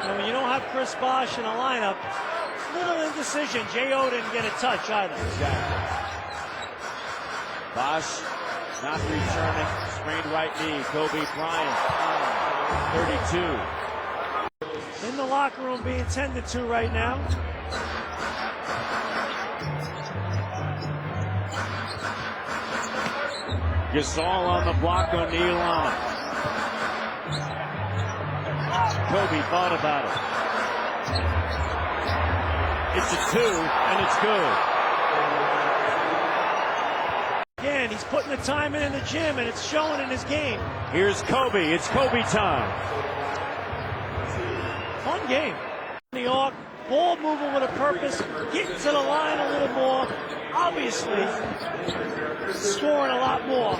And when you don't have Chris Bosh in the lineup, little indecision. J.O. didn't get a touch either. Exactly. Bosh not returning. Sprained right knee. Kobe Bryant, 32. In the locker room being tended to right now. Gasol on the block on Elon. Kobe thought about it. It's a 2, and it's good. Again, he's putting the time in the gym, and it's showing in his game. Here's Kobe. It's Kobe time. Fun game. New York, ball moving with a purpose, getting to the line a little more. Obviously, scoring a lot more.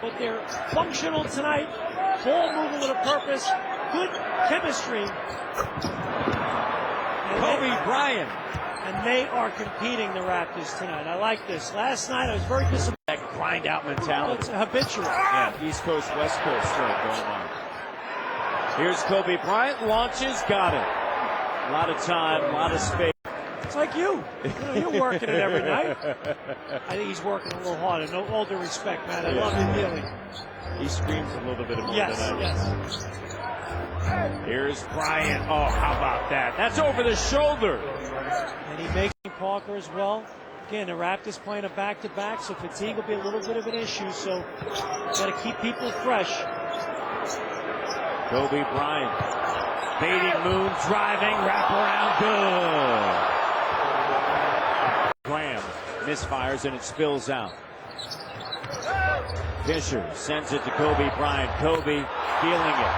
But they're functional tonight. Ball moving with a purpose. Good chemistry. Kobe Bryant. And they are competing, the Raptors, tonight. I like this. Last night, I was very disappointed. That grind out mentality. It's habitual. Yeah, East Coast, West Coast straight going on. Here's Kobe Bryant. Launches. Got it. A lot of time, a lot of space. It's like you. You're working it every night. I think he's working a little harder. No, all due respect, man. I love you dearly. He screams a little bit more yes, than I. Yes. Here's Bryant. Oh, how about that? That's over the shoulder. And he makes Parker as well. Again, the Raptors playing a back-to-back, so fatigue will be a little bit of an issue. So, got to keep people fresh. Kobe Bryant. Baiting Moon, driving, wraparound, good. Graham misfires and it spills out. Fisher sends it to Kobe Bryant. Kobe feeling it.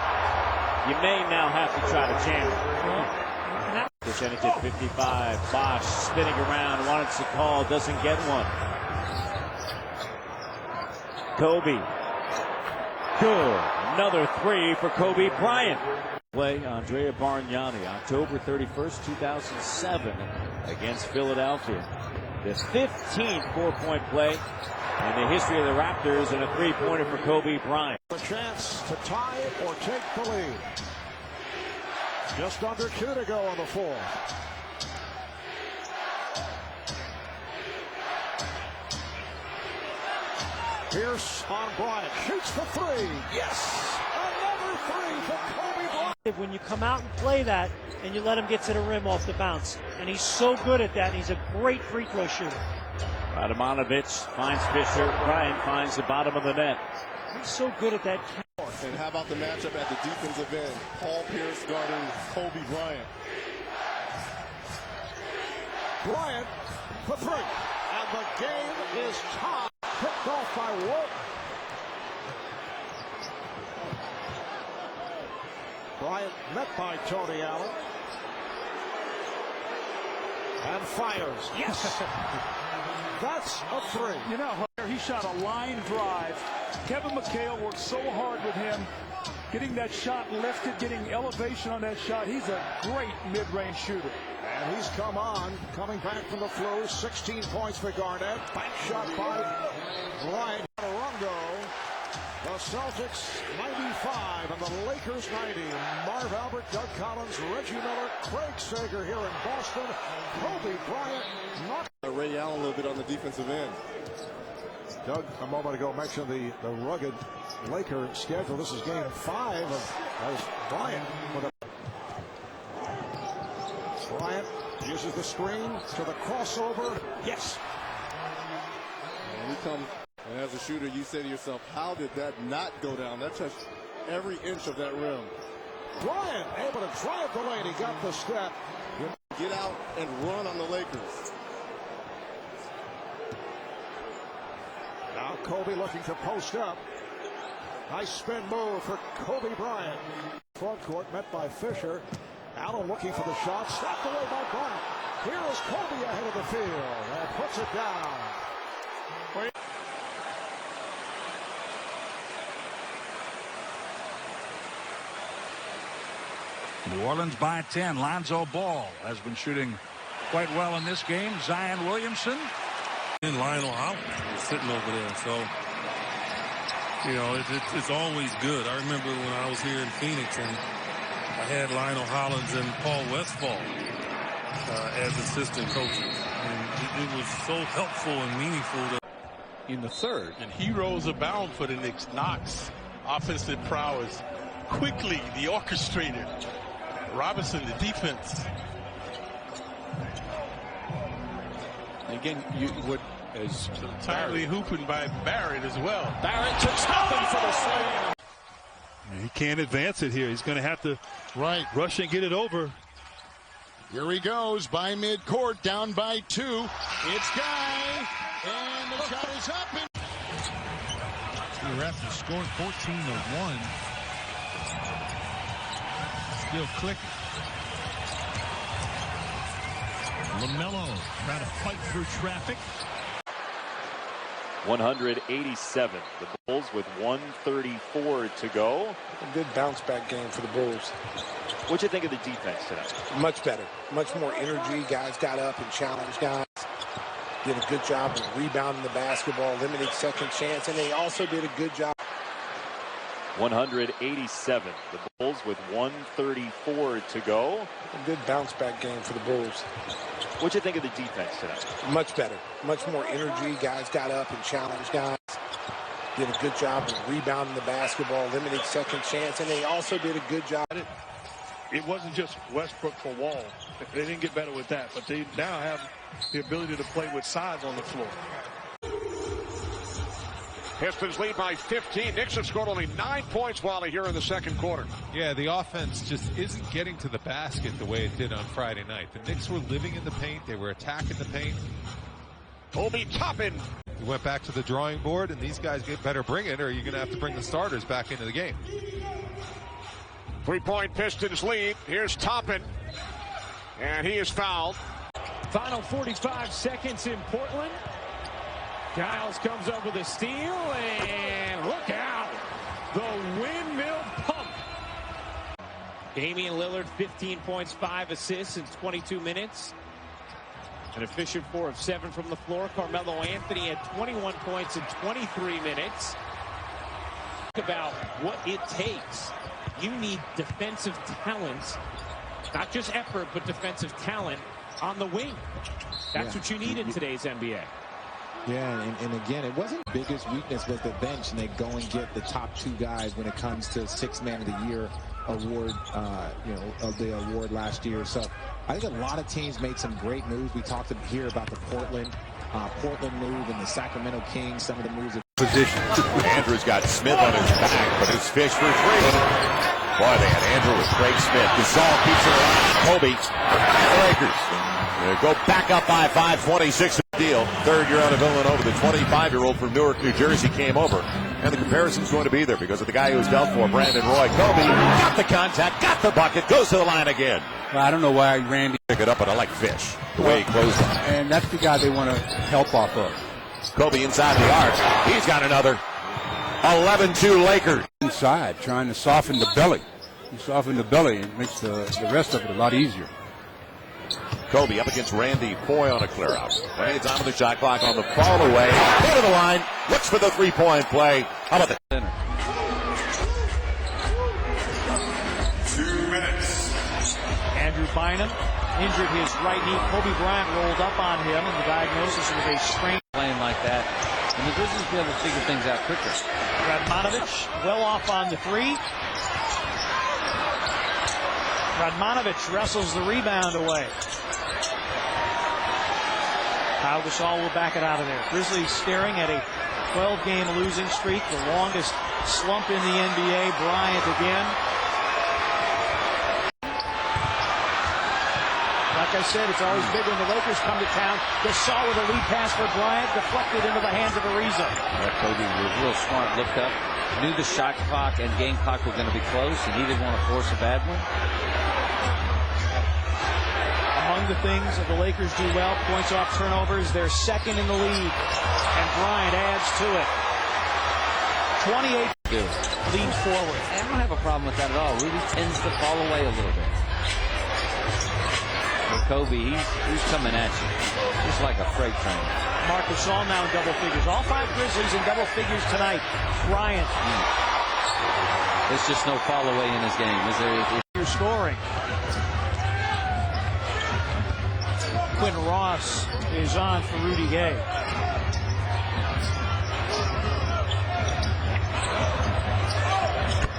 You may now have to try to jam it. Percentage at 55. Bosh spinning around, wants to call, doesn't get one. Kobe. Good. Another 3 for Kobe Bryant. Play Andrea Bargnani, October 31st, 2007 against Philadelphia. The 15th 4-point play in the history of the Raptors, and a 3-pointer for Kobe Bryant. A chance to tie or take the lead. Just under 2 to go on the 4th. Pierce on Bryant, shoots for 3. Yes! Another 3 for Kobe Bryant. When you come out and play that, and you let him get to the rim off the bounce. And he's so good at that, and he's a great free throw shooter. Radovanovic finds Fisher. Bryant finds the bottom of the net. He's so good at that. And how about the matchup at the defensive end? Paul Pierce guarding Kobe Bryant. Bryant for 3. And the game is tied. Picked off by Wood. Bryant met by Tony Allen. And fires. Yes! That's a 3. You know, he shot a line drive. Kevin McHale worked so hard with him, getting that shot lifted, getting elevation on that shot. He's a great mid-range shooter. And he's come on, coming back from the flu. 16 points for Garnett. Bank shot by Bryant. Rondo. The Celtics 95 and the Lakers 90. Marv Albert, Doug Collins, Reggie Miller, Craig Sager here in Boston. Kobe Bryant not. Ray Allen a little bit on the defensive end. Doug, a moment ago, mentioned the rugged Laker schedule. This is game 5 of Bryant. Bryant uses the screen to the crossover. Yes. And you come, and as a shooter, you say to yourself, how did that not go down? That touched every inch of that rim. Bryant able to drive the lane. He got the step. Get out and run on the Lakers. Now Kobe looking to post up. Nice spin move for Kobe Bryant. Front court met by Fisher. Allen looking for the shot. Slapped away by Bryant. Here is Kobe ahead of the field. And puts it down. New Orleans by 10. Lonzo Ball has been shooting quite well in this game. Zion Williamson. And Lionel Howard is sitting over there. So, you know, it's always good. I remember when I was here in Phoenix and I had Lionel Hollins and Paul Westphal as assistant coaches. And it was so helpful and meaningful In the third. And heroes abound for the Knicks. Knox, offensive prowess. Quickly, the orchestrator. Robinson, the defense. Again, you would as Timely hooping by Barrett as well. Barrett to Toppin for the slam. He can't advance it here. He's going to have to rush and get it over. Here he goes by midcourt, down by 2. It's Guy, and the shot is up. The ref is scoring 14-1. Still clicking. LaMelo trying to fight through traffic. 187. The Bulls with 134 to go. A good bounce back game for the Bulls. What'd you think of the defense tonight? Much better. Much more energy. Guys got up and challenged guys. Did a good job of rebounding the basketball, limiting second chance, and they also did a good job. 187. The Bulls with 134 to go. A good bounce back game for the Bulls. What'd you think of the defense tonight? Much better. Much more energy. Guys got up and challenged guys. Did a good job of rebounding the basketball, limiting second chance, and they also did a good job. It wasn't just Westbrook for Wall. They didn't get better with that, but they now have the ability to play with size on the floor. Pistons lead by 15. Knicks have scored only 9 points while they're here in the second quarter. Yeah, the offense just isn't getting to the basket the way it did on Friday night. The Knicks were living in the paint. They were attacking the paint. Obi Toppin. We went back to the drawing board, and these guys better bring it, or you're going to have to bring the starters back into the game. 3-point Pistons lead. Here's Toppin. And he is fouled. Final 45 seconds in Portland. Giles comes up with a steal, and look out. The windmill pump. Damian Lillard, 15 points, 5 assists in 22 minutes. An efficient 4 of 7 from the floor. Carmelo Anthony had 21 points in 23 minutes. Think about what it takes. You need defensive talent, not just effort, but defensive talent on the wing. That's what you need in today's NBA. Yeah, and again, it wasn't the biggest weakness was the bench, and they go and get the top 2 guys when it comes to 6th Man of the Year award, of the award last year. So I think a lot of teams made some great moves. We talked here about the Portland move and the Sacramento Kings, some of the moves. Position. Andrews got Smith on his back, but his fish for 3. Boy, they had Andrew with Craig Smith. Gasol keeps it alive. Kobe. Lakers go back up by 5, 26 deal. Third year out of Villanova, the 25-year-old from Newark, New Jersey came over. And the comparison's going to be there because of the guy who was dealt for, Brandon Roy. Kobe got the contact, got the bucket, goes to the line again. Well, I don't know why Randy pick it up, but I like Fish, the way he closed on it. And that's the guy they want to help off of. Kobe inside the arc. He's got another. 11-2 Lakers. Inside, trying to soften the belly. You soften the belly and makes the rest of it a lot easier. Kobe up against Randy Foy on a clear out. It's on to the shot clock on the fall away. Go to the line. Looks for the 3-point play. How about the center? 2 minutes. Andrew Bynum injured his right knee. Kobe Bryant rolled up on him, and the diagnosis was a strain. Playing like that, and the Grizzlies be able to figure things out quicker. Radmanovich well off on the 3. Radmanovich wrestles the rebound away. Kyle Gasol will back it out of there. Grizzlies staring at a 12-game losing streak, the longest slump in the NBA. Bryant again. Like I said, it's always big when the Lakers come to town. Gasol with a lead pass for Bryant, deflected into the hands of Ariza. Yeah, Kobe was real smart, looked up, knew the shot clock and game clock were going to be close, and he didn't want to force a bad one. Among the things that the Lakers do well, points off turnovers, they're second in the league, and Bryant adds to it. 28 leads forward. I don't have a problem with that at all. Rudy tends to fall away a little bit. But Kobe, he's coming at you, just like a freight train. Marc Gasol now in double figures. All 5 Grizzlies in double figures tonight. Bryant. There's just no fall away in his game, is there? for scoring. Quentin Ross is on for Rudy Gay.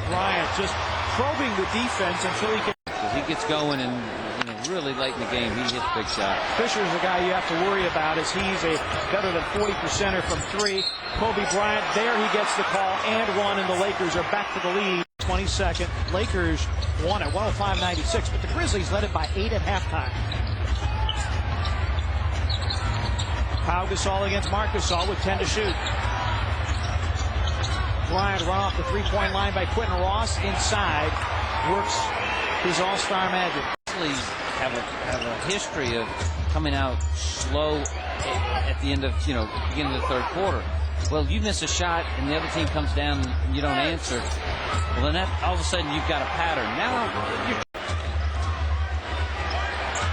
Bryant just probing the defense until he can. He gets going and really late in the game, he hits big shots. Fisher's the guy you have to worry about as he's a better than 40%er from three. Kobe Bryant, there he gets the call and one, and the Lakers are back to the lead. 22nd. Lakers won at 105-96, but the Grizzlies led it by 8 at halftime. Pau Gasol against Marc Gasol with 10 to shoot. Bryant run off the three-point line by Quentin Ross inside. Works his all-star magic. Grizzlies have a history of coming out slow at the end of, beginning of the third quarter. Well, you miss a shot and the other team comes down and you don't answer. Well, then that, all of a sudden you've got a pattern. Now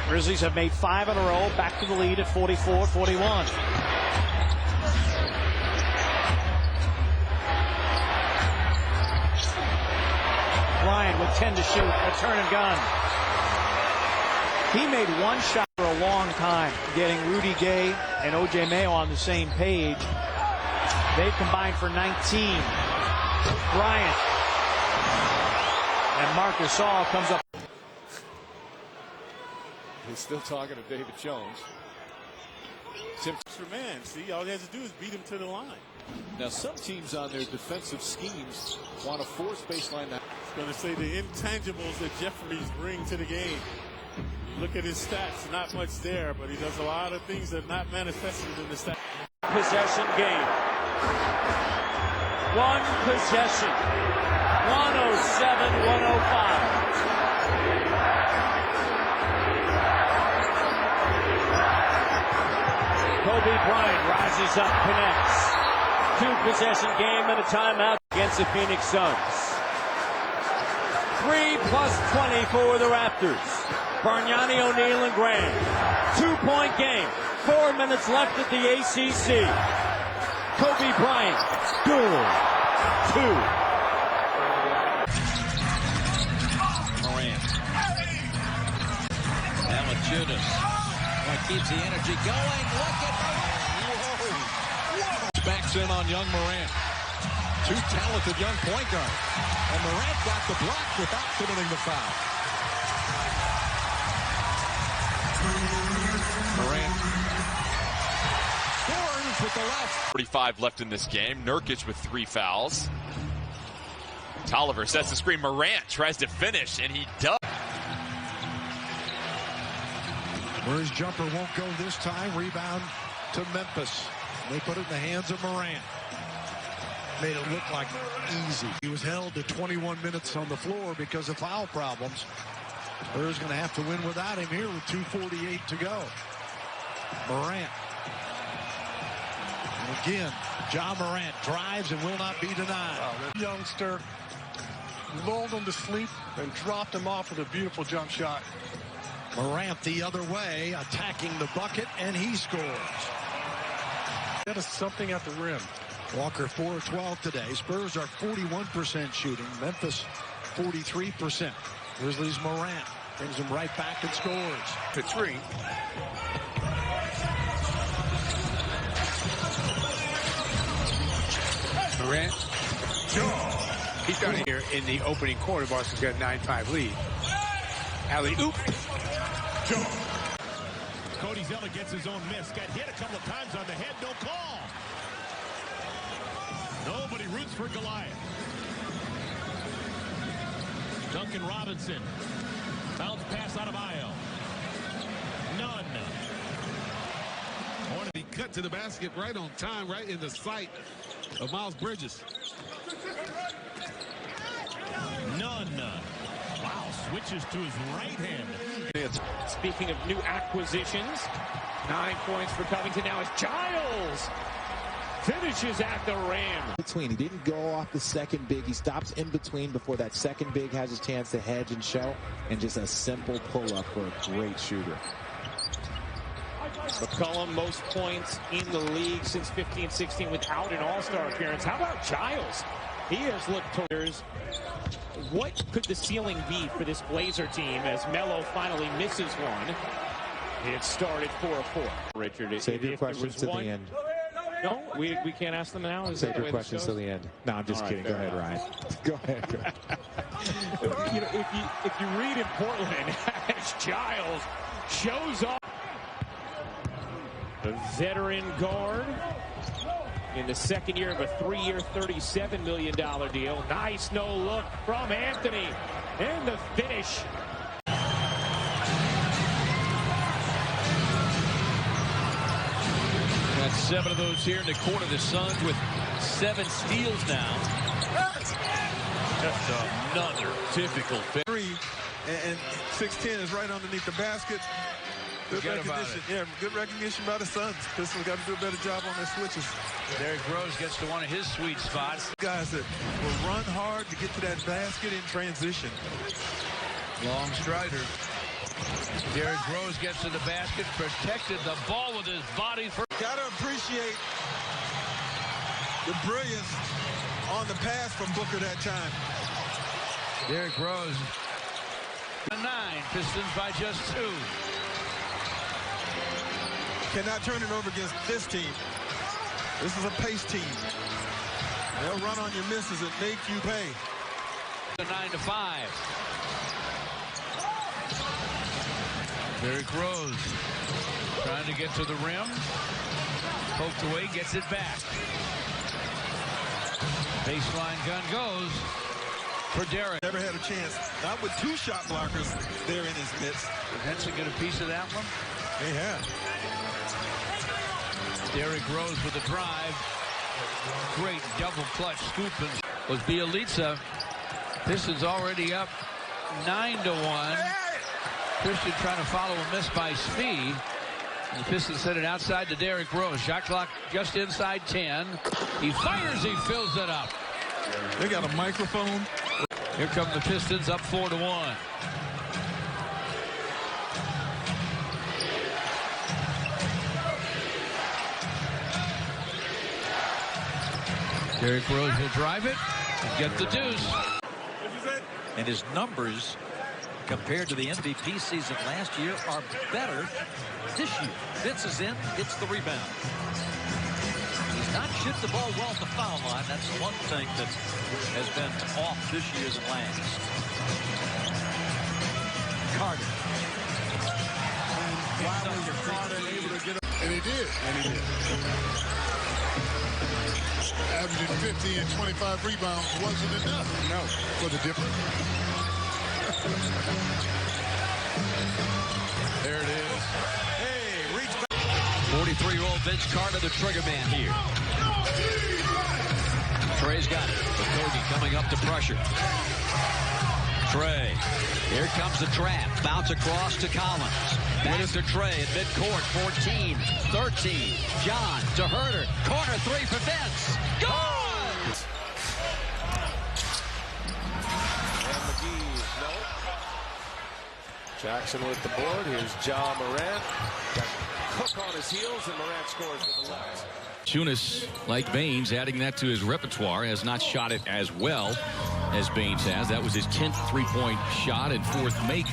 Grizzlies have made 5 in a row, back to the lead at 44-41. Bryant with 10 to shoot, a turn and gun. He made one shot for a long time, getting Rudy Gay and O.J. Mayo on the same page. They combined for 19. Bryant and Marc Gasol comes up. He's still talking to David Jones. Extra man. See, all he has to do is beat him to the line. Now, some teams on their defensive schemes want to force baseline. I was going to say the intangibles that Jeffries bring to the game. You look at his stats, not much there, but he does a lot of things that are not manifested in the stats. Possession game. One possession. 107-105. Kobe Bryant rises up, connects. 2-possession game and a timeout against the Phoenix Suns. 3 + 20 for the Raptors. Bargnani, O'Neal, and Graham. 2-point game. 4 minutes left at the ACC. Kobe Bryant, good. 2. Morant. Valanciunas. Keeps the energy going. Look at Morant. Backs in on young Morant. 2 talented young point guards. And Morant got the block without committing the foul. Morant scores with the left. 45 left in this game. Nurkic with 3 fouls. Tolliver sets the screen. Morant tries to finish, and he does. Murray's jumper won't go this time. Rebound to Memphis. They put it in the hands of Morant. Made it look like easy. He was held to 21 minutes on the floor because of foul problems. Spurs going to have to win without him here with 2:48 to go. Morant. And again, Ja Morant drives and will not be denied. Youngster lulled him to sleep and dropped him off with a beautiful jump shot. Morant the other way, attacking the bucket, and he scores. That is something at the rim. Walker 4-12 today. Spurs are 41% shooting. Memphis 43%. Grizzlies Morant brings him right back and scores. The 3. Morant. He's down here in the opening quarter. Boston's got a 9-5 lead. Alley-oop. Cody Zeller gets his own miss. Got hit a couple of times on the head. No call. Nobody roots for Goliath. Duncan Robinson. Bounce pass out of Ayo. None. He cut to the basket right on time, right in the sight of Miles Bridges. None. Wow, switches to his right hand. Speaking of new acquisitions, 9 points for Covington. Now it's Giles. Finishes at the rim. He didn't go off the second big. He stops in between before that second big has a chance to hedge and show. And just a simple pull-up for a great shooter. McCollum, most points in the league since 15-16 without an all-star appearance. How about Giles? He has looked towards what could the ceiling be for this Blazer team as Melo finally misses one. It started 4-4. Richard, save your questions to the end. No, we can't ask them now. Save your questions to the end. No, I'm just kidding. Go ahead, Ryan. Go ahead. You know, if you read in Portland, as Giles shows up, a veteran guard in the second year of a 3-year, $37 million deal. Nice no look from Anthony, and the finish. Got 7 of those here in the quarter. The Suns with 7 steals now. Just another typical three, and 6'10" is right underneath the basket. Good recognition. Yeah, good recognition by the Suns. Pistons got to do a better job on their switches. Derrick Rose gets to one of his sweet spots. Guys that will run hard to get to that basket in transition. Long strider. Derrick Rose gets to the basket, protected the ball with his body. Got to appreciate the brilliance on the pass from Booker that time. Derrick Rose. 9, Pistons by just 2. Cannot turn it over against this team. This is a pace team. They'll run on your misses and make you pay. 9-5. Derrick Rose trying to get to the rim. Poked away, gets it back. Baseline gun goes for Derrick. Never had a chance. Not with 2 shot blockers there in his midst. Did Henson get a piece of that one? They have. Derrick Rose with a drive. Great double clutch scoop was Bjelica. Pistons already up 9-1. Christian trying to follow a miss by Smee. The Pistons sent it outside to Derrick Rose. Shot clock just inside 10. He fires, he fills it up. They got a microphone. Here come the Pistons up 4-1. Derrick Rose will drive it and get the deuce. And his numbers compared to the MVP season last year are better this year. Vince is in, gets the rebound. He's not shipped the ball well at the foul line. That's one thing that has been off this year than last. Carter. And he did. Averaging 50 and 25 rebounds wasn't enough. No. For the difference. There it is. Hey, reach back. 43-year-old Vince Carter, the trigger man here. Trey's got it. Okogie coming up to pressure. Trey. Here comes the trap. Bounce across to Collins. Back to Trey at midcourt. 14, 13. John to Herter. Corner 3 for Vince. Good! And McGee, no. Jackson with the board. Here's Ja Morant. Got Cook on his heels, and Morant scores with the left. Tunis, like Baines, adding that to his repertoire, has not shot it as well as Baines has. That was his 10th three-point shot and 4th make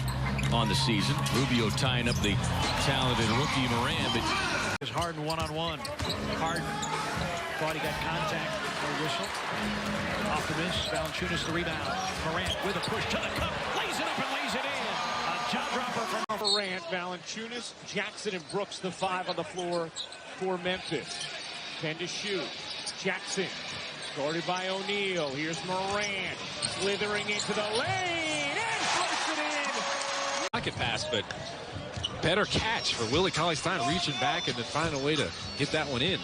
on the season. Rubio tying up the talented rookie Morant. But it's Harden one-on-one. Harden thought he got contact. No whistle. Off the miss. Valanciunas the rebound. Morant with a push to the cup. Lays it up and lays it in. A jaw dropper from Morant. Valanciunas, Jackson, and Brooks, the 5 on the floor for Memphis. 10 to shoot. Jackson guarded by O'Neal. Here's Morant slithering into the lane and puts it in. Pocket pass, but better catch for Willie Cauley-Stein, reaching back and then finding a way to get that one in.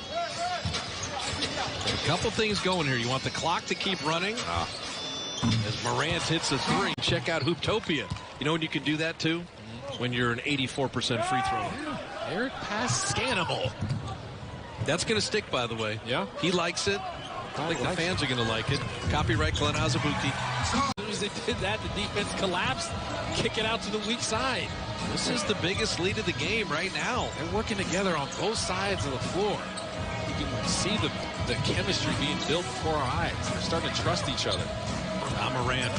A couple things going here. You want the clock to keep running. As Morant hits a 3. Check out Hooptopia. You know when you can do that too? When you're an 84% free throw. Eric pass Scannable. That's going to stick, by the way. Yeah. He likes it. I think the fans are going to like it. Copyright Glenn Azubuike. As soon as they did that, the defense collapsed. Kick it out to the weak side. This is the biggest lead of the game right now. They're working together on both sides of the floor. can see the chemistry being built before our eyes. They're starting to trust each other. John Morant.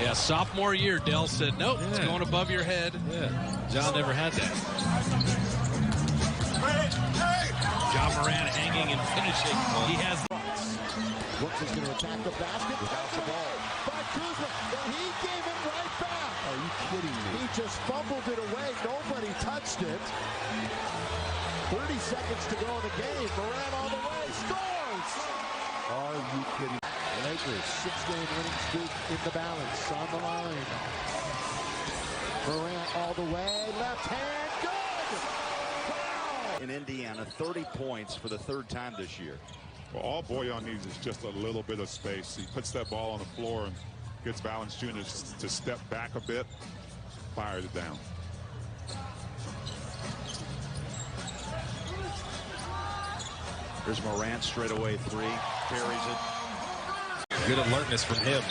Yeah, sophomore year, Dell said, nope, it's going above your head. Yeah. John never had that. John Morant hanging and finishing. He has. Brooks is going to attack the basket without the ball. By Kuzma, and he gave it right back. Are you kidding me? He just fumbled it away. Nobody touched it. 30 seconds to go in the game. Morant all the way. Scores! Are you kidding? Lakers, 6-game winning streak in the balance. On the line. Morant all the way. Left hand. Good! Wow! In Indiana, 30 points for the third time this year. Well, all Bojan needs is just a little bit of space. He puts that ball on the floor and gets Valanciunas to step back a bit, fires it down. Here's Morant straight away three, carries it. Good alertness from him.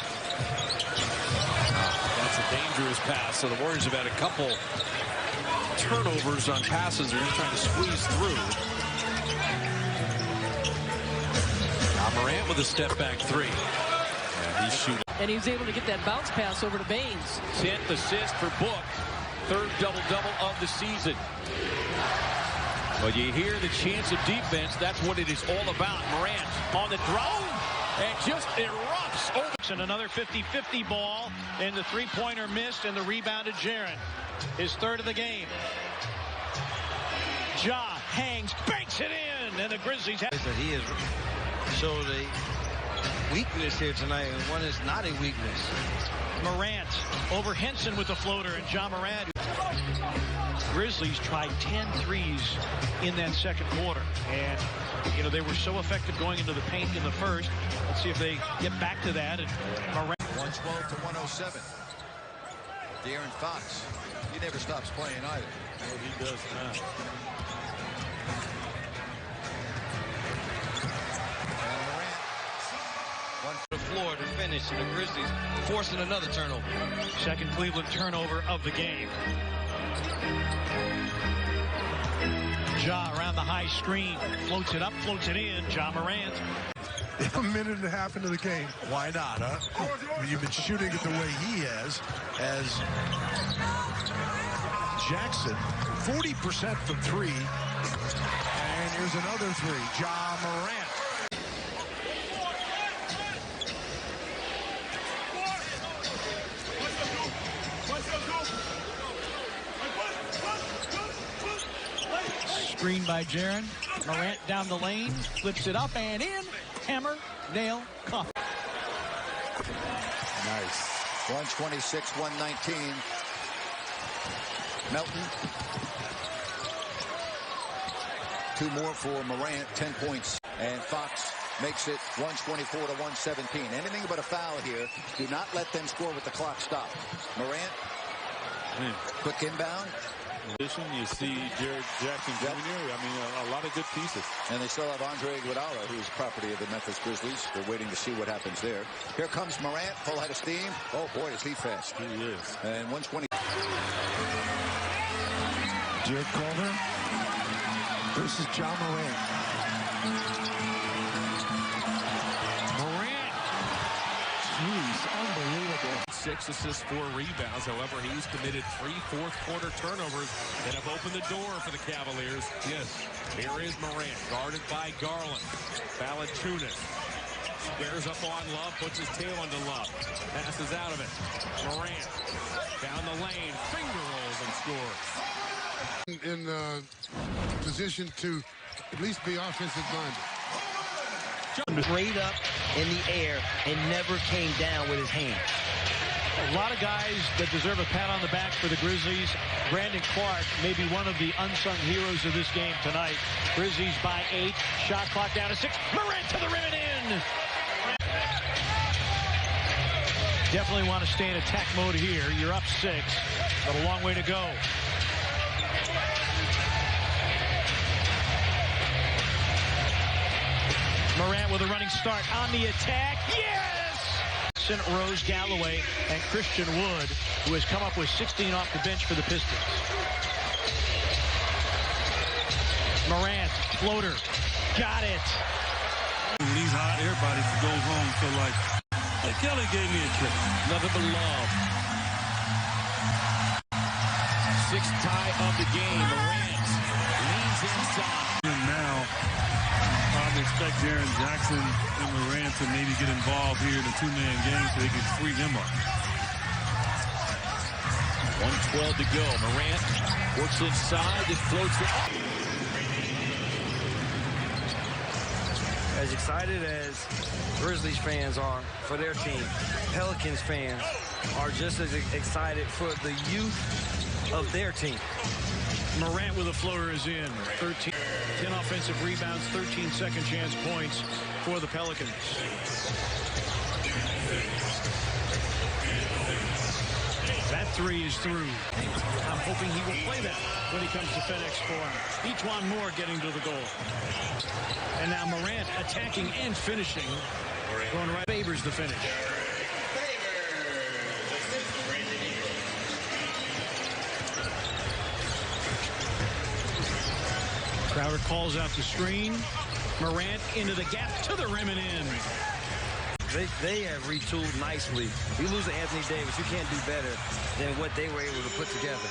That's a dangerous pass. So the Warriors have had a couple turnovers on passes. They're just trying to squeeze through. Morant with a step back three. Yeah, he's shooting. And he was able to get that bounce pass over to Baines. 10th assist for Book. Third double-double of the season. But you hear the chance of defense. That's what it is all about. Morant on the throw and just erupts over. And another 50-50 ball, and the three-pointer missed, and the rebound to Jaren. His third of the game. Ja hangs, banks it in, and the Grizzlies have. He has showed a weakness here tonight, and one is not a weakness. Morant over Henson with the floater, and Ja Morant. Grizzlies tried 10 threes in that second quarter, and you know they were so effective going into the paint in the first. Let's see if they get back to that. And Morant 112 to 107. De'Aaron Fox, he never stops playing either. No, he does not. The floor to finish, and the Grizzlies forcing another turnover. Second Cleveland turnover of the game. Ja around the high screen, floats it up, floats it in. Ja Morant. A minute and a half into the game. Why not, huh? You've been shooting it the way he has, as Jackson, 40% from three. And here's another three. Ja Morant. Screen by Jaren. Morant down the lane, flips it up and in. Hammer, nail, cuff. Nice. 126-119. Melton. Two more for Morant, 10 points. And Fox makes it 124 to 117. Anything but a foul here. Do not let them score with the clock stopped. Morant. Quick inbound. You see Jared Jackson Jr. I mean, a lot of good pieces. And they still have Andre Iguodala, who's property of the Memphis Grizzlies. They're waiting to see what happens there. Here comes Morant, full head of steam. Oh, boy, is he fast. He is. And 120. Jared Culver versus Ja Morant. Morant. Jeez, unbelievable. 6 assists, 4 rebounds. However, he's committed 3 fourth-quarter turnovers that have opened the door for the Cavaliers. Yes, here is Morant, guarded by Garland. Valanciunas squares up on Love, puts his tail into Love. Passes out of it. Morant down the lane, finger rolls and scores. In position to at least be offensive minded. Straight up in the air and never came down with his hand. A lot of guys that deserve a pat on the back for the Grizzlies. Brandon Clark may be one of the unsung heroes of this game tonight. Grizzlies by 8. Shot clock down to 6. Morant to the rim and in. Definitely want to stay in attack mode here. You're up 6, but a long way to go. Morant with a running start on the attack. Yes! Rose Galloway and Christian Wood, who has come up with 16 off the bench for the Pistons. Morant, floater, got it. When he's hot, everybody goes home. So, like, hey, Kelly gave me a trick. Nothing but love. Sixth tie of the game. Morant leans inside. And now, I would expect Jaren Jackson and Morant to maybe get involved here in a two-man game so they can free them up. 1:12 to go. Morant works inside. It floats it. As excited as Grizzlies fans are for their team, Pelicans fans are just as excited for the youth of their team. Morant with a floater is in. 10 offensive rebounds, 13 second chance points for the Pelicans. That three is through. I'm hoping he will play that when he comes to FedEx Forum. Each one more getting to the goal. And now Morant attacking and finishing. Going right, favors the finish. Crowder calls out the screen. Morant into the gap to the rim and in. They have retooled nicely. You lose to Anthony Davis, you can't do better than what they were able to put together.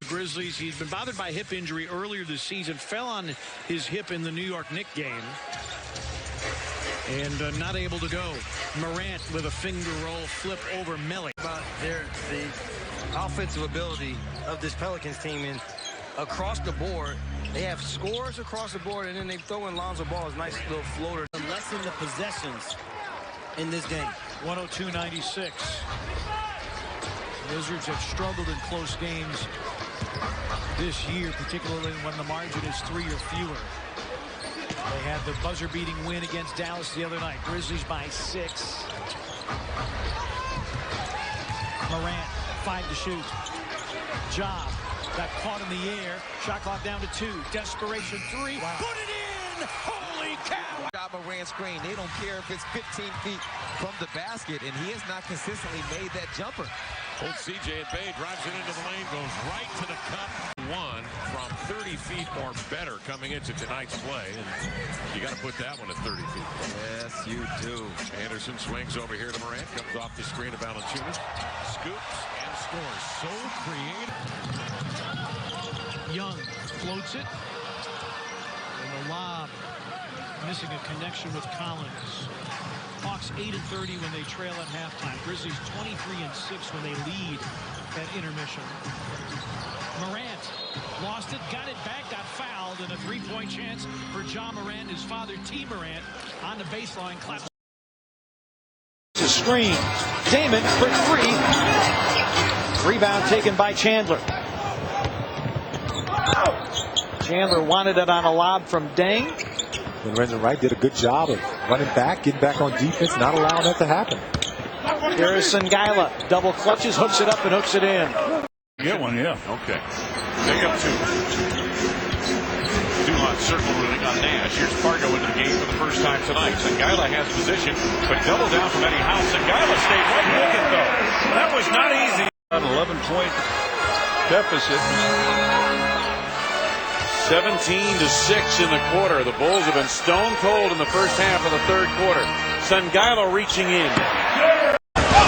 Grizzlies, he's been bothered by hip injury earlier this season, fell on his hip in the New York Knicks game, and not able to go. Morant with a finger roll flip over Melly. About the offensive ability of this Pelicans team, and across the board, they have scores across the board, and then they throw in Lonzo Ball's nice little floater. Lessen the possessions in this game. 102-96. Wizards have struggled in close games this year, particularly when the margin is 3 or fewer. They had the buzzer-beating win against Dallas the other night. Grizzlies by 6. Morant, 5 to shoot. Job got caught in the air. Shot clock down to 2. Desperation 3. Wow. Put it in! Holy cow! Morant screen. They don't care if it's 15 feet from the basket, and he has not consistently made that jumper. Old CJ and Bay drives it into the lane, goes right to the cup. One from 30 feet or better coming into tonight's play, and you got to put that one at 30 feet. Yes, you do. Anderson swings over here to Morant, comes off the screen of Valanciunas, scoops and scores. So creative. Young floats it. And the lob missing a connection with Collins. Hawks 8-30 when they trail at halftime. Grizzlies 23-6 when they lead at intermission. Morant lost it, got it back, got fouled, and a three-point chance for Ja Morant. His father, T. Morant, on the baseline. Claps. To screen. Damon for 3. Rebound taken by Chandler. Chandler wanted it on a lob from Deng. And Lorenzo Wright did a good job of running back, getting back on defense, not allowing that to happen. Harrison Guyla double clutches, hooks it up and hooks it in. Get one, yeah. Okay. Pick up 2. Duhon circle ruling on Nash. Here's Fargo into the game for the first time tonight. Sangala has position, but double down from Eddie House. Sangala stayed right with it, though. That was not easy. An 11-point deficit. 17-6 in the quarter. The Bulls have been stone cold in the first half of the third quarter. Sangalo reaching in.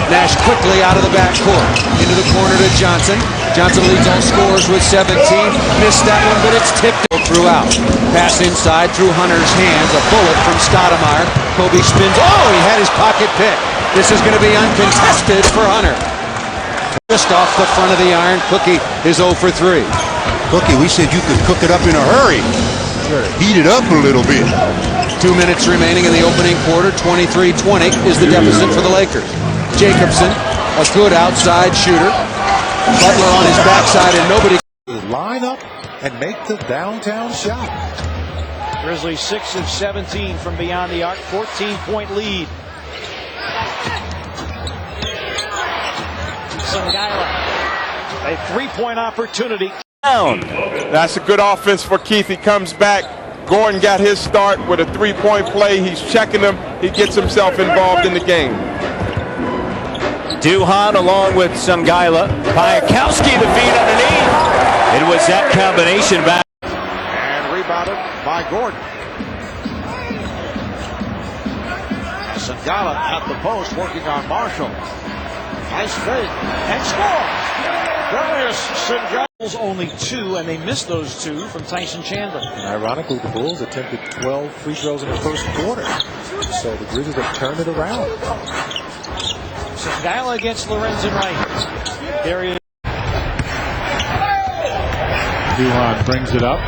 Nash quickly out of the backcourt. Into the corner to Johnson. Johnson leads all scorers with 17. Missed that one, but it's tipped throughout. Pass inside through Hunter's hands. A bullet from Stoudemire. Kobe spins. Oh, he had his pocket pick. This is going to be uncontested for Hunter. Just off the front of the iron. Cookie is 0 for 3. Cookie, we said you could cook it up in a hurry. Sure. Heat it up a little bit. 2 minutes remaining in the opening quarter. 23-20 is the deficit for the Lakers. Jacobson, a good outside shooter. Butler on his backside, and nobody. Line up and make the downtown shot. Grizzlies 6 of 17 from beyond the arc. 14-point lead. Sangala, a 3-point opportunity. That's a good offense for Keith. He comes back. Gordon got his start with a 3-point play. He's checking him. He gets himself involved in the game. Duhon along with Sangala. Piakowski the feed underneath. It was that combination back. by Gordon. Sangala at the post working on Marshall. Nice fake and scores. Darius Sangala. Only 2, and they missed those 2 from Tyson Chandler. And ironically, the Bulls attempted 12 free throws in the first quarter. So the Grizzlies have turned it around. Sangala against Lorenzen Wright. There he is. Duhon brings it up.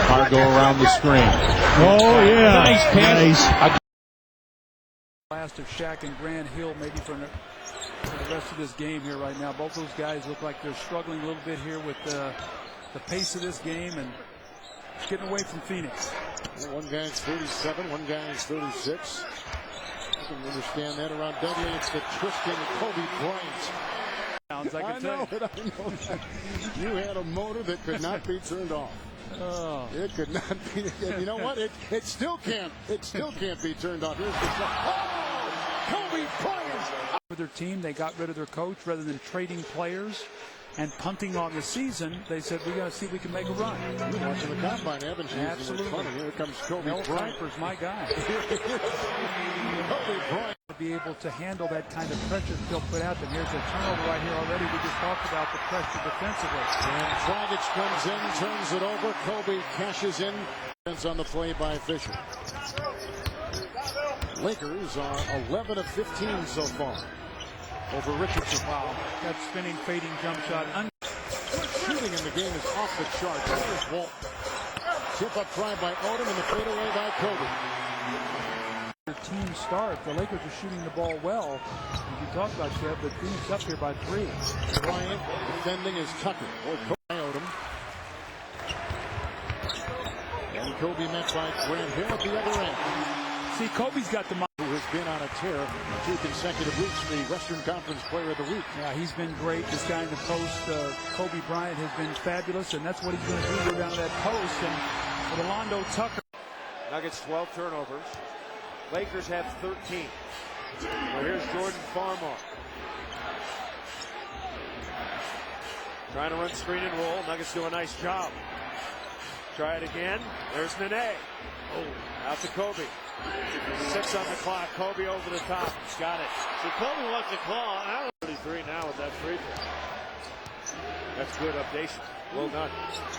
Cargo around the screen. Oh, yeah. Nice pass. Last of Shaq and Grant Hill, maybe for the rest of this game here right now. Both those guys look like they're struggling a little bit here with the pace of this game and getting away from Phoenix. One guy's 37, one guy's 36. I can understand that around Dudley. It's the twisting Kobe Bryant. I know that. You had a motor that could not be turned off. Oh. It could not be. You know what? It still can't. It still can't be turned off. Here's the shot. Oh! Kobe Bryant. For their team, they got rid of their coach rather than trading players and punting on the season. They said, we got to see if we can make a run. You're watching the combine, haven't you? Absolutely. Here comes Kobe Mel Bryant. Kiper's my guy. Kobe Bryant. To be able to handle that kind of pressure still put out them. Here's a turnover right here already. We just talked about the pressure defensively. And Dragic comes in, turns it over. Kobe cashes in. On the play by Fisher. Lakers are 11 of 15 so far over Richardson. Wow, that spinning, fading jump shot. Shooting in the game is off the charts. There's Walt. Tip up try by Odom and the fadeaway by Kobe. Their team start. The Lakers are shooting the ball well. You talk about Kev, but Phoenix up here by 3. Bryant defending is Tucker. Or Kobe Odom. And Kobe met by Grant Hill at the other end. See, Kobe's got the... Who has been on a tear 2 consecutive weeks, the Western Conference Player of the Week. Yeah, he's been great. This guy in the post, Kobe Bryant, has been fabulous, and that's what he's going to do. Go down to that post, and with Alondo Tucker. Nuggets 12 turnovers. Lakers have 13. Well, here's Jordan Farmar. Trying to run screen and roll. Nuggets do a nice job. Try it again. There's Nene. Oh, out to Kobe. 6 on the clock. Kobe over the top. He's got it. So Kobe wants to claw. I don't 33 now with that free throw. That's good updation. Well done.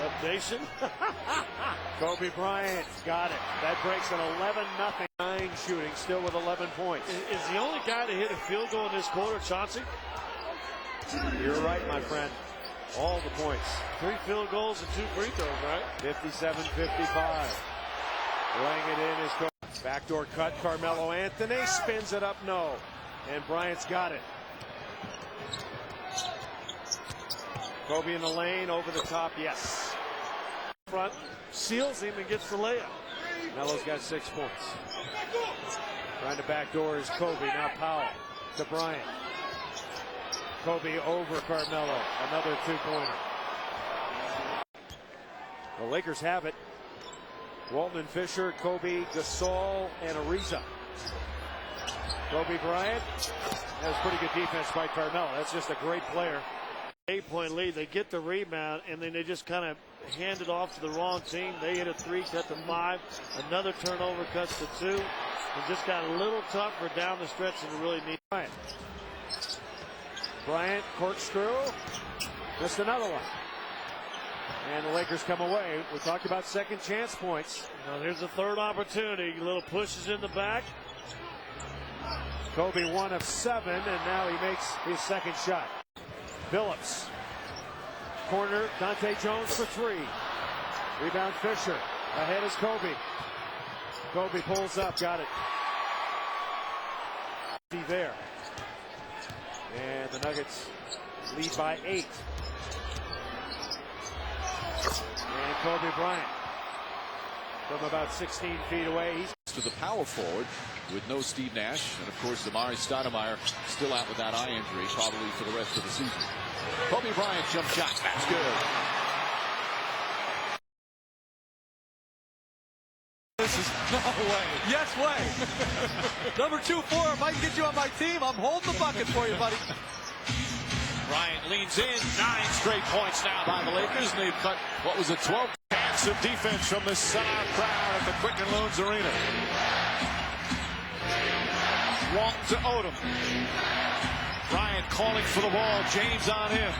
Updation. Kobe Bryant got it. That breaks an 11-0. 9 shooting, still with 11 points. Is the only guy to hit a field goal in this quarter Chauncey? You're right, my friend. All the points. 3 field goals and 2 free throws, right? 57-55. Laying it in is Kobe. Backdoor cut. Carmelo Anthony spins it up. No. And Bryant's got it. Kobe in the lane, over the top, yes. Front, seals him and gets the layup. Melo's got 6 points. Trying to backdoor is Kobe, now Powell to Bryant. Kobe over Carmelo, another 2-pointer. The Lakers have it. Walton and Fisher, Kobe, Gasol, and Ariza. Kobe Bryant. That was pretty good defense by Carmelo. That's just a great player. 8-point lead. They get the rebound, and then they just kind of hand it off to the wrong team. They hit a 3, cut to 5. Another turnover cuts to 2. It just got a little tougher down the stretch than it really needs. Bryant, corkscrew. Just another one. And the Lakers come away. We talked about second chance points. Now there's a third opportunity. Little pushes in the back. Kobe 1 of 7, and now he makes his second shot. Phillips. Corner, Dante Jones for 3. Rebound Fisher. Ahead is Kobe. Kobe pulls up, got it. There. And the Nuggets lead by 8. And Kobe Bryant from about 16 feet away. He's to the power forward with no Steve Nash. And of course, Amari Stoudemire still out with that eye injury, probably for the rest of the season. Kobe Bryant jump shot. That's good. This is no way. Yes way. Number 2-4 might get you on my team. I'm holding the bucket for you, buddy. Bryant leans in. 9 straight points now by the Lakers. And they've cut, what was it, 12 chance. Aggressive defense from the sellout crowd at the Quicken Loans Arena. Walton to Odom. Bryant calling for the ball. James on him.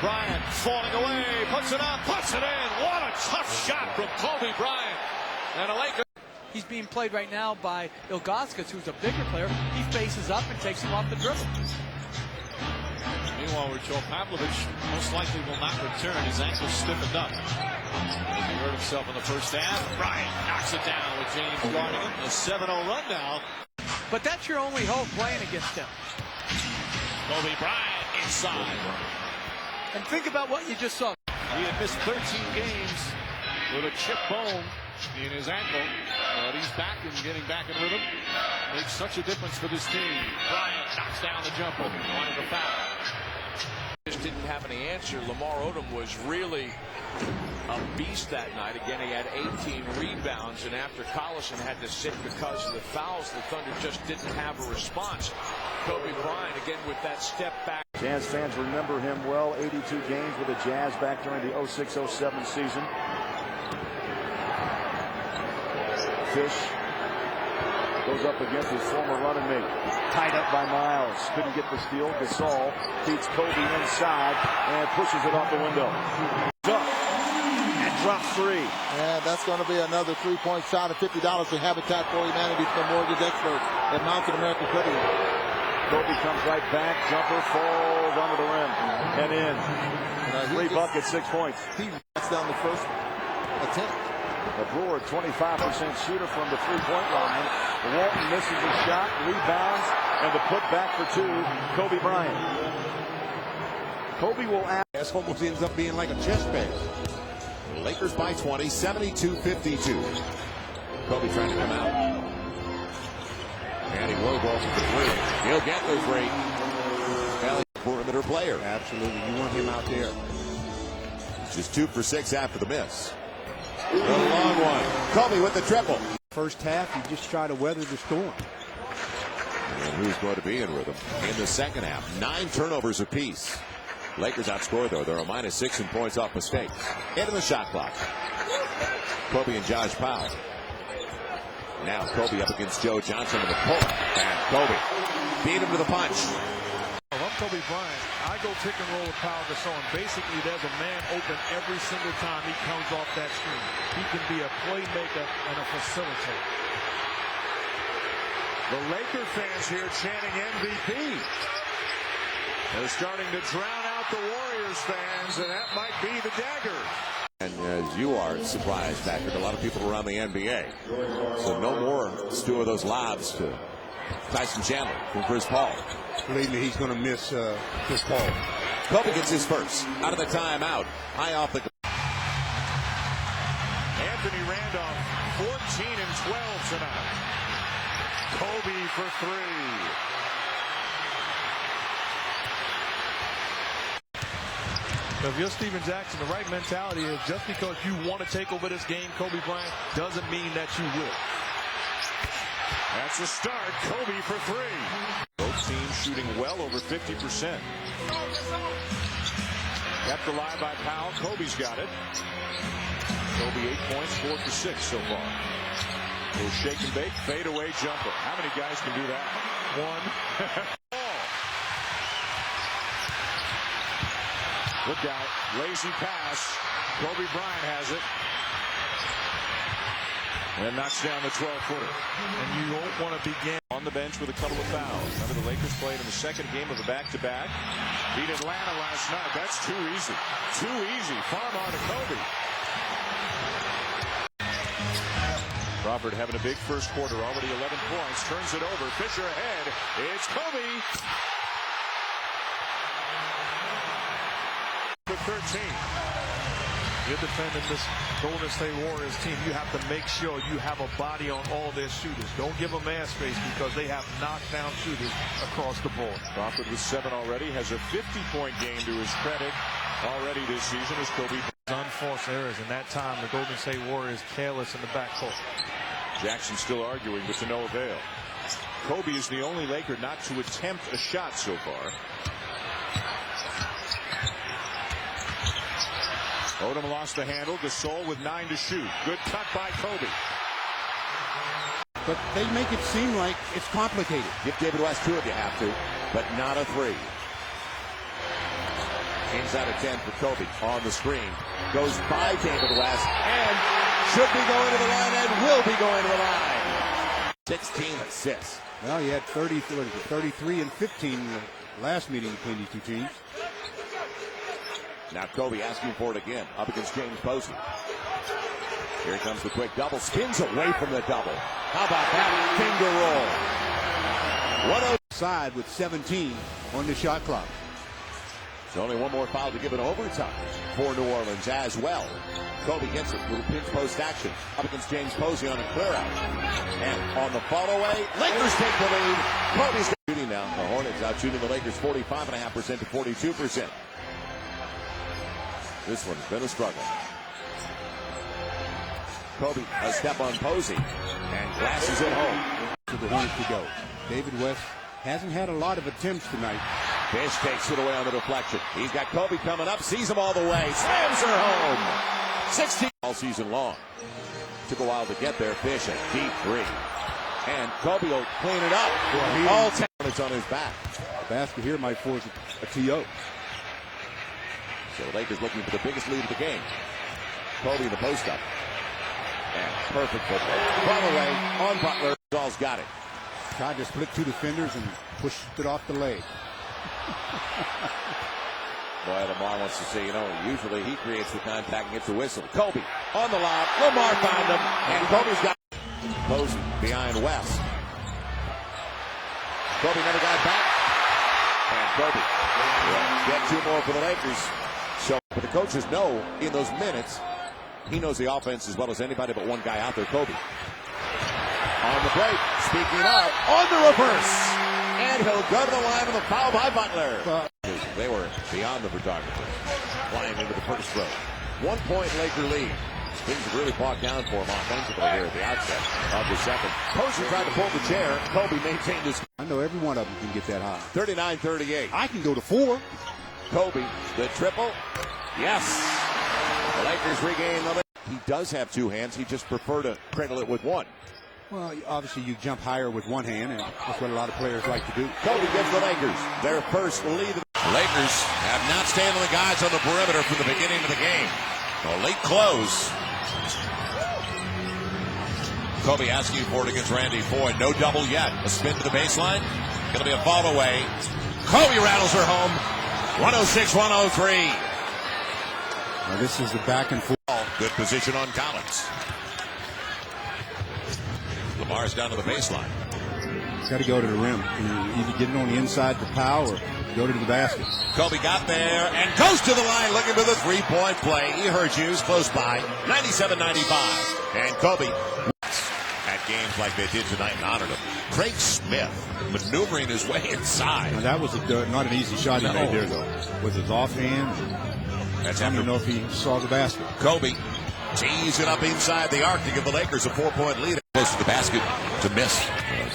Bryant falling away. Puts it up. Puts it in. What a tough shot from Kobe Bryant. And a Laker. He's being played right now by Ilgauskas, who's a bigger player. He faces up and takes him off the dribble. Meanwhile, Joel Pavlovich most likely will not return. His ankle's stiffened up. He hurt himself in the first half. Bryant knocks it down with James guarding him. A 7-0 run now. But that's your only hope playing against him. Kobe Bryant inside. And think about what you just saw. He had missed 13 games with a chipped bone in his ankle. But he's back and getting back in rhythm. Makes such a difference for this team. Bryant knocks down the jumper. Wanted to foul. Just didn't have any answer. Lamar Odom was really a beast that night. Again, he had 18 rebounds, and after Collison had to sit because of the fouls, the Thunder just didn't have a response. Kobe Bryant again with that step back. Jazz fans remember him well. 82 games with the Jazz back during the 06-07 season. Fish goes up against his former running mate. Tied up by Miles. Couldn't get the steal. Gasol beats Kobe inside and pushes it off the window. Up and drops three. And that's going to be another three-point shot of $50 for Habitat for Humanity from mortgage experts at Mountain American Credit. Kobe comes right back. Jumper falls under the rim and in. 3 buckets, 6 points. He knocks down the first attempt. The Brewer, 25% shooter from the three-point line. Walton misses a shot, rebounds, and the putback for 2, Kobe Bryant. Kobe will add. This almost ends up being like a chest bag. Lakers by 20, 72-52. Kobe trying to come out. And he low balls for 3. He'll get the 3. Perimeter player. Absolutely. You want him out there. Just 2 for 6 after the miss. The long one. Kobe with the triple. First half, you just try to weather the storm. And who's going to be in rhythm in the second half? 9 turnovers apiece. Lakers outscore, though. They're a -6 in points off mistakes. Into the shot clock. Kobe and Josh Powell. Now Kobe up against Joe Johnson in the pull. And Kobe beat him to the punch. I'm Kobe Bryant. I go pick and roll with Pau Gasol, and basically there's a man open every single time he comes off that screen. He can be a playmaker and a facilitator. The Laker fans here chanting MVP. They're starting to drown out the Warriors fans, and that might be the dagger. And as you are surprised, Patrick, a lot of people around the NBA. So no more two of those lobs to Tyson Chandler from Chris Paul. Believe me, he's going to miss Chris Paul. Kobe gets his first out of the timeout. High off the. Anthony Randolph, 14 and 12 tonight. Kobe for 3. If you're Steven Jackson, the right mentality is just because you want to take over this game, Kobe Bryant, doesn't mean that you will. That's the start. Kobe for 3. Both teams shooting well over 50%. Kept alive by Powell. Kobe's got it. Kobe 8 points, 4 for 6 so far. Little shake and bake, fade away jumper. How many guys can do that? 1. Look out. Lazy pass. Kobe Bryant has it. And knocks down the 12-footer. And you don't want to begin on the bench with a couple of fouls. Remember, the Lakers played in the second game of a back-to-back. Beat Atlanta last night. That's too easy. Too easy. Farmar to Kobe. Crawford having a big first quarter. Already 11 points. Turns it over. Fisher ahead. It's Kobe. For 13. You're defending this Golden State Warriors team. You have to make sure you have a body on all their shooters. Don't give them air space because they have knockdown shooters across the board. Crawford with 7 already. Has a 50-point game to his credit already this season as Kobe. Unforced errors, and that time the Golden State Warriors careless in the backcourt. Jackson still arguing, but to no avail. Kobe is the only Laker not to attempt a shot so far. Odom lost the handle. Gasol with 9 to shoot. Good cut by Kobe. But they make it seem like it's complicated. Give David West 2 if you have to, but not a 3. Inside of 10 for Kobe on the screen. Goes by David West and should be going to the line and will be going to the line. 16 assists. Well, he had 33 and 15 last meeting between these two teams. Now Kobe asking for it again, up against James Posey. Here comes the quick double, spins away from the double. How about that finger roll? 1-0 side with 17 on the shot clock. There's only one more foul to give it overtime for New Orleans as well. Kobe gets it, little pinch post action, up against James Posey on a clear out. And on the follow away, Lakers take the lead. Kobe's shooting now. The Hornets out shooting the Lakers 45.5% to 42%. This one's been a struggle. Kobe, a step on Posey, and glasses it home. To the Hornets to go. David West hasn't had a lot of attempts tonight. Fish takes it away on the deflection. He's got Kobe coming up, sees him all the way, slams her home. 16 all season long. Took a while to get there. Fish, a deep 3. And Kobe will clean it up. All 10 Hornets on his back. The basket here might force a TO. So the Lakers looking for the biggest lead of the game. Kobe in the post up. And perfect football. Ball away on Butler. Gall's got it. Tried to split 2 defenders and pushed it off the leg. Boy, Lamar wants to see, usually he creates the contact and gets the whistle. Kobe on the lob. Lamar found him. And Kobe's got Posey behind West. Kobe never got back. And Kobe will get 2 more for the Lakers. So, but the coaches know in those minutes, he knows the offense as well as anybody but one guy out there, Kobe. On the break, speaking of, on the reverse. And he'll go to the line with a foul by Butler. They were beyond the photographer. Flying into the first row. 1 point Laker lead. Things have really bogged down for him offensively here at the outset of the second. Posey tried to pull the chair. Kobe maintained his. I know every one of them can get that high. 39-38. I can go to 4. Kobe, the triple. Yes. The Lakers regain the lead. He does have 2 hands. He just prefer to cradle it with 1. Well, obviously you jump higher with 1 hand, and that's what a lot of players like to do. Kobe gives the Lakers their first lead. The Lakers have not stayed on the guys on the perimeter from the beginning of the game. A late close. Kobe asking for it against Randy Foye. No double yet. A spin to the baseline. Going to be a fall away. Kobe rattles her home. 106-103. Now this is the back and forth. Good position on Collins. Lamar's down to the baseline. He's got to go to the rim. Either get it on the inside to Powell or go to the basket. Kobe got there and goes to the line looking for the 3-point play. He heard you. Close by. 97-95. And Kobe at games like they did tonight and honored him. Craig Smith maneuvering his way inside. Now that was not an easy shot he made there, though. With his offhand. That's I don't know if he saw the basket. Kobe tees it up inside the arc to give the Lakers a 4-point lead. Close to the basket to miss.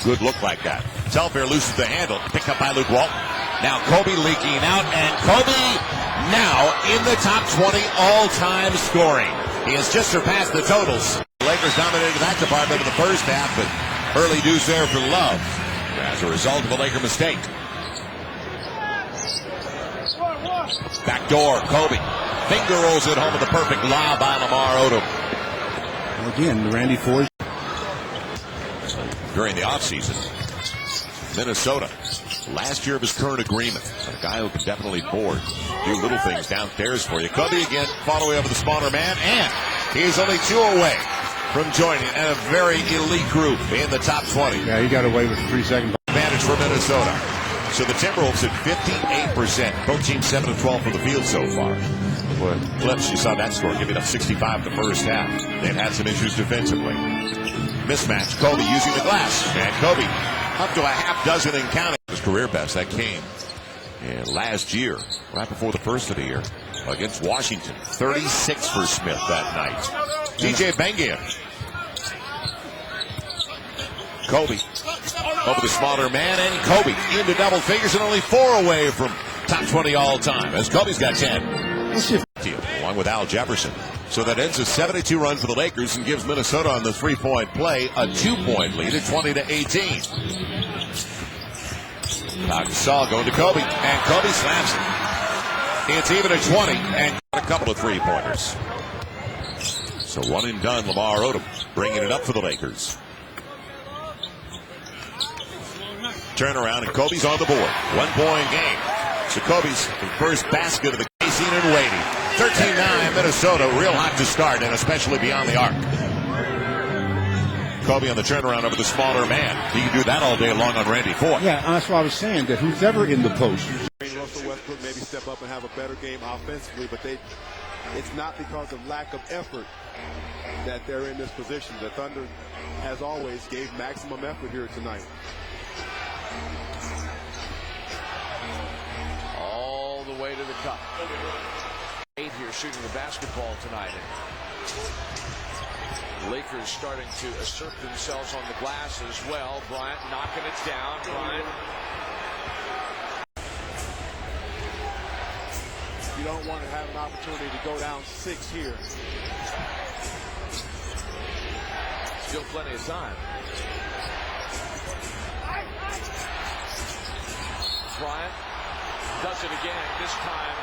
Good look like that. Telfair loses the handle. Picked up by Luke Walton. Now Kobe leaking out, and Kobe now in the top 20 all-time scoring. He has just surpassed the totals. The Lakers dominated that department in the first half, but early deuce there for Love as a result of a Laker mistake. Back door, Kobe. Finger rolls it home with a perfect lob by Lamar Odom. Well, again, Randy Foye. During the offseason, Minnesota, last year of his current agreement, a guy who can definitely board, do little things downstairs for you. Kobe again, fought away over the smaller man, and he's only 2 away from joining and a very elite group in the top 20. Yeah, he got away with 3 seconds. Advantage for Minnesota. So the Timberwolves at 58%. Both teams 7 of 12 from the field so far. Boy, Clips, you saw that score, giving up 65 the first half. They've had some issues defensively. Mismatch, Kobe using the glass. And Kobe up to a half dozen and counting. His career best, that came last year, right before the first of the year, against Washington. 36 for Smith that night. DJ Bengian. Kobe over the smaller man, and Kobe into double figures and only 4 away from top 20 all time, as Kobe's got 10. Let's shift. 1 along with Al Jefferson. So that ends a 72 run for the Lakers and gives Minnesota on the 3-point play a 2-point lead at 20-18. Gasol going to Kobe, and Kobe slams it. It's even at 20, and a couple of three-pointers. So one and done, Lamar Odom bringing it up for the Lakers. Turnaround, and Kobe's on the board. 1-point game. So Kobe's first basket of the game seen and waiting. 13-9 Minnesota, real hot to start, and especially beyond the arc. Kobe on the turnaround over the smaller man. He can do that all day long on Randy Ford. Yeah, that's why I was saying that who's ever in the post. Russell Westbrook maybe step up and have a better game offensively, but it's not because of lack of effort that they're in this position. The Thunder, as always, gave maximum effort here tonight. All the way to the cup. 8 here shooting the basketball tonight. Lakers starting to assert themselves on the glass as well. Bryant knocking it down. Bryant. You don't want to have an opportunity to go down 6 here. Still plenty of time. Bryant does it again, this time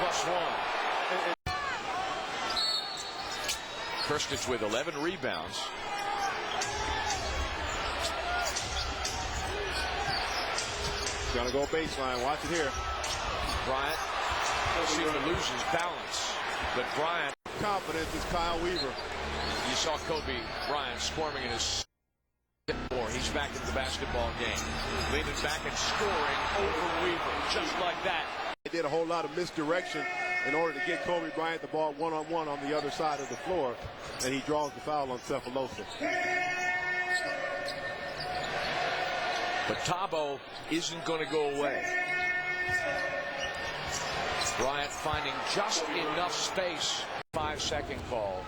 +1. Krstić with 11 rebounds. Gonna go baseline. Watch it here. Bryant seems to lose his balance, but Bryant. Confidence is Kyle Weaver. You saw Kobe Bryant squirming in his more. He's back into the basketball game. Leaning back and scoring over Weaver, just like that. They did a whole lot of misdirection in order to get Kobe Bryant the ball one-on-one on the other side of the floor, and he draws the foul on Sefolosha. But Thabo isn't going to go away. Bryant finding just enough space. 5-second call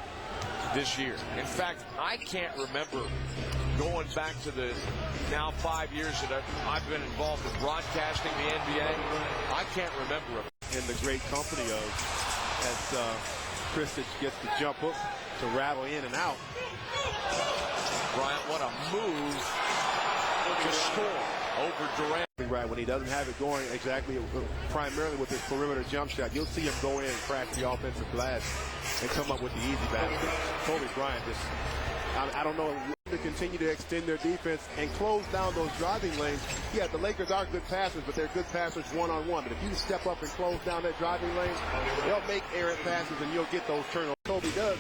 this year. In fact, I can't remember going back to the now 5 years that I've been involved in broadcasting the NBA. I can't remember in the great company of as Krstić gets the jump hook to rattle in and out. Bryant, what a move to score over Durant. Right, when he doesn't have it going exactly primarily with his perimeter jump shot, you'll see him go in and crack the offensive glass and come up with the easy basket. Kobe Bryant just, I don't know, to continue to extend their defense and close down those driving lanes. Yeah, the Lakers are good passers, but they're good passers one-on-one. But if you step up and close down that driving lane, they'll make errant passes and you'll get those turnovers. Kobe does.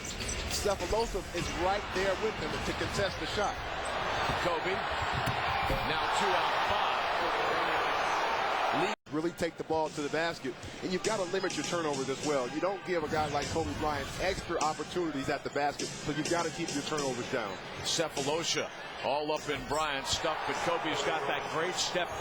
Sefolosha is right there with him to contest the shot. Kobe, now 2 out of 5. Really take the ball to the basket, and you've got to limit your turnovers as well. You don't give a guy like Kobe Bryant extra opportunities at the basket, so you've got to keep your turnovers down. Sefolosha all up in Bryant's stuff, but Kobe's got that great step back.